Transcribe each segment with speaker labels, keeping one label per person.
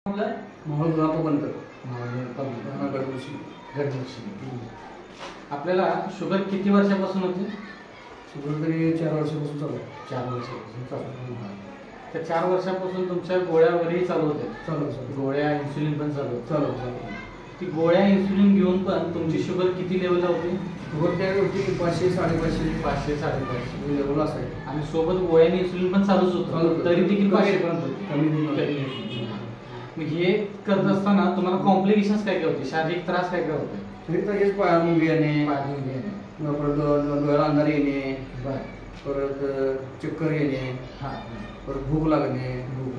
Speaker 1: माहोल बंद
Speaker 2: आपल्याला शुगर किती वर्षापासून होती?
Speaker 1: शुगर तरी 4 वर्षापासून चालू आहे.
Speaker 2: 4 वर्षापासून चालू. त्या 4 वर्षापासून तुमच्या गोळ्या वगैरे चालू होते?
Speaker 1: चालू.
Speaker 2: गोळ्या इन्सुलिन पण चालू
Speaker 1: चालू.
Speaker 2: ती गोळ्या इन्सुलिन घेऊन पण तुमची शुगर किती लेवलला होती?
Speaker 1: शुगर त्यावेळी होती 500 550
Speaker 2: 500 550
Speaker 1: लेवल असायची.
Speaker 2: आणि सोबत गोळ्याने इन्सुलिन पण चालूच होतं, तरी देखील 500 पर्यंत होती.
Speaker 1: कमी.
Speaker 2: मग हे करत असताना तुम्हाला कॉम्प्लिकेशन्स काय काय होते? शारीरिक त्रास काय काय होते?
Speaker 1: तरी तर हेच मुंगी येणे, परत डोळ्याला अंधार येणे, परत चक्कर येणे, परत भूक लागणे,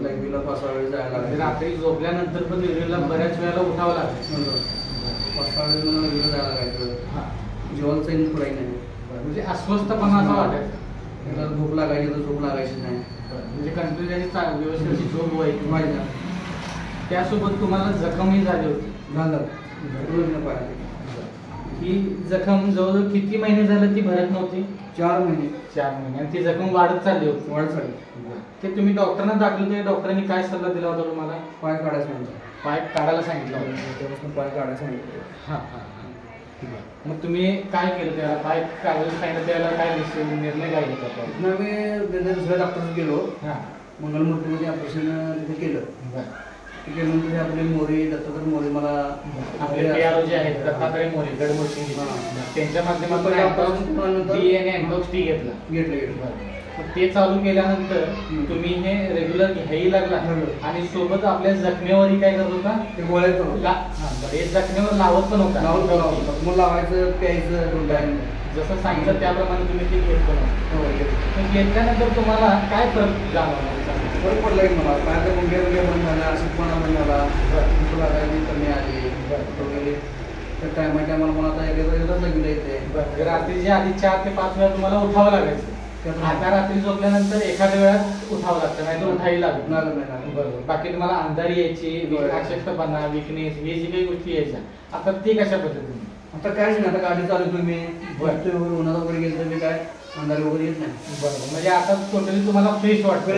Speaker 1: लाईव्हला 5-6 वेळेस जायला लागले.
Speaker 2: रात्री झोपल्यानंतर पण लाईव्हला बऱ्याच वेळेला उठावं लागतं.
Speaker 1: 5-6 वेळेस मला लाईव्हला जायला लागायचं. जेवण चैन पुराई नाही.
Speaker 2: म्हणजे अस्वस्थपणा असं वाटायचं.
Speaker 1: झोप लागायची तर झोप लागायची नाही.
Speaker 2: म्हणजे कंटिन्युअसली व्यवस्थित झोप व्हायची.
Speaker 1: व्हायला
Speaker 2: त्यासोबत तुम्हाला जखमही झाली होती. ही जखम जवळजवळ किती महिने झालं ती भरत नव्हती?
Speaker 1: 4 महिने.
Speaker 2: 4 महिने. आणि ती जखम वाढत चालली होती.
Speaker 1: वाढत चालली.
Speaker 2: ते तुम्ही डॉक्टरांना दाखल केले, डॉक्टरांनी काय सल्ला दिला होता तुम्हाला?
Speaker 1: पाय काढायला सांगितलं.
Speaker 2: पाय काढायला सांगितलं होतं.
Speaker 1: त्यापासून पाय काढायला सांगितलं.
Speaker 2: हां. मग तुम्ही काय केलं त्याला? पाय काढायला सांगितलं त्याला काय निर्णय काय घेतला?
Speaker 1: मी दुसऱ्या डॉक्टरकडे गेलो. मंगलमूर्तीमध्ये ऑपरेशन तिथे केलं. त्याच्यानंतर आपले मोरे दत्तात्रय मोरे मला
Speaker 2: आपले PRO जे आहेत दत्तात्रय मोरे गडमुळशी त्यांच्या माध्यमातून DNA अँटॉक्स टी घेतलं. ते चालू केल्यानंतर तुम्ही हे रेग्युलर घ्यायला लागला आणि सोबत आपल्या जखमेवरही काय करत होता?
Speaker 1: ते गोळ्या
Speaker 2: जखमेवर लावत पण होता.
Speaker 1: मग लावायचं प्यायचं
Speaker 2: जसं सांगितलं त्याप्रमाणे तुम्ही ते घेत पण घेतल्यानंतर तुम्हाला काय फरक जाणवला?
Speaker 1: फरक पडला की मला पायाचा मुंग्या बंद झाला, अशक्तपणा बंद झाला, भूक लागायची कमी आली वगैरे. तर टायमाला मला आता एकदाच लागून येते.
Speaker 2: रात्रीच्या आधी 4 ते 5 वेळा तुम्हाला उठावं लागायचं. आता रात्री झोपल्यानंतर एखाद्या वेळात उठावं लागतं, नाही तर उठायला लागत नाही. बरोबर. बाकी तुम्हाला अंधारी यायची, अशक्तपणा, विकनेस, हे जी काही गोष्टी यायच्या, आता ते कशा पद्धतीने?
Speaker 1: आता काहीच नाही. आता गाडी चालू तुम्ही उन्हात वगैरे गेलं तर काय अंधारी वगैरे येत नाही.
Speaker 2: बरोबर. म्हणजे आता टोटली तुम्हाला फ्रेश वाटते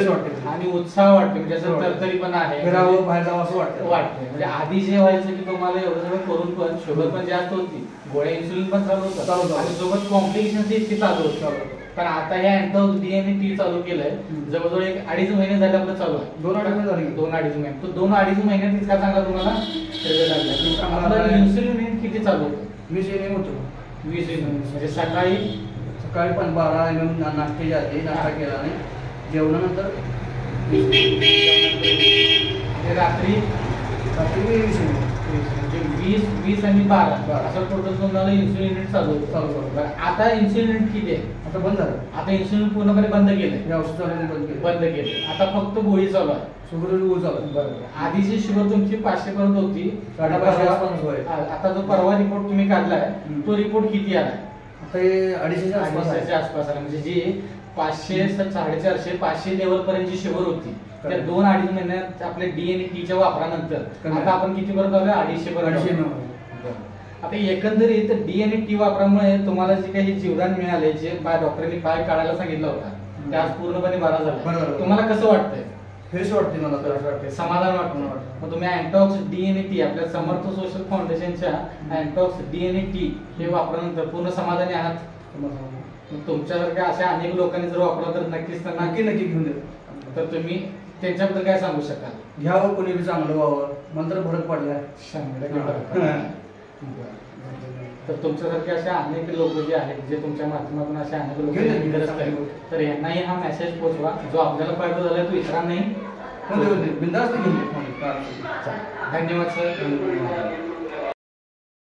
Speaker 2: आणि उत्साह वाटते, म्हणजे असं तरतरीपणा आहे,
Speaker 1: फिरावं बाहेर जावं असं
Speaker 2: वाटतं. म्हणजे आधी जे व्हायचं की तुम्हाला एवढं सगळं करून पण शुगर पण जास्त होती, गोळ्या इन्सुलिन पण चालू होतं आणि सोबत कॉम्प्लिकेशन इतकी चालू होतं. पण आता हे अँटॉक्स DNA टी चालू केलंय, जवळजवळ 1-2.5 महिने झाले आपलं चालू आहे. 2-2.5 महिने. तो 2-2.5 महिन्यात इतका चांगला तुम्हाला रिझल्ट लागला. इन्सुलिन किती चालू होतं?
Speaker 1: 20 MM होतो.
Speaker 2: 20 MM. म्हणजे सकाळी
Speaker 1: पण 12 MM नाश्ते आधी नाश्ता केला आणि जेवणानंतर
Speaker 2: रात्री
Speaker 1: 20 MM.
Speaker 2: म्हणजे 20 आणि 12 असं टोटल तुम्हाला इन्सुलिन युनिट चालू. आता इन्सुलिन युनिट किती आहे?
Speaker 1: आता बंद झालं.
Speaker 2: आता इन्सुलिन पूर्णपणे बंद केलंय.
Speaker 1: औषध
Speaker 2: बंद केले. आता फक्त गोळी चालू आहे.
Speaker 1: शुगर गोळी चालू आहे.
Speaker 2: बरोबर. आधीची शुगर तुमची 500 पर्यंत होती.
Speaker 1: 550.
Speaker 2: आता जो परवा रिपोर्ट तुम्ही काढलाय तो रिपोर्ट किती आलाय?
Speaker 1: आता 250च्या
Speaker 2: आसपास आला. म्हणजे जी 500 450 500 लेवल पर्यंत जी शुगर होती त्या 2-2.5 महिन्यात आपल्या DNA टीच्या वापरानंतर आता आपण किती पर्यंत आलो? 250 पर्यंत. आता एकंदरीत DNA टी वापरामुळे तुम्हाला जे काही जीवदान मिळाले, जे डॉक्टरांनी पाय काढायला सांगितलं होता, ते आज पूर्णपणे बरा झाला. तुम्हाला कसं वाटतंय?
Speaker 1: फ्रेश वाटते मला.
Speaker 2: समाधान वाटतं. मग तुम्ही अँटॉक्स DNA टी आपल्या समर्थ सोशल फाउंडेशनच्या अँटॉक्स DNA टी हे वापरल्यानंतर पूर्ण समाधानी आहात? तुमच्यासारख्या अशा अनेक लोकांनी जर वापरलं तर नक्कीच त्यांना
Speaker 1: नक्की घेऊन देतो.
Speaker 2: तर तुम्ही त्यांच्याबद्दल काय सांगू शकाल?
Speaker 1: घ्यावं, कोणी बी चांगलं व्हावं. मंत्र फरक पडलाय.
Speaker 2: 100%. तर तुमच्यासारखे अशा अनेक लोक जे आहेत, जे तुमच्या माध्यमातून अशा अनेक लोक तर यांनाही हा मेसेज पोहोचवा. जो आपल्याला फायदा झाला तो इतरांनाही.
Speaker 1: बिनधास्त घेऊन.
Speaker 2: धन्यवाद सर.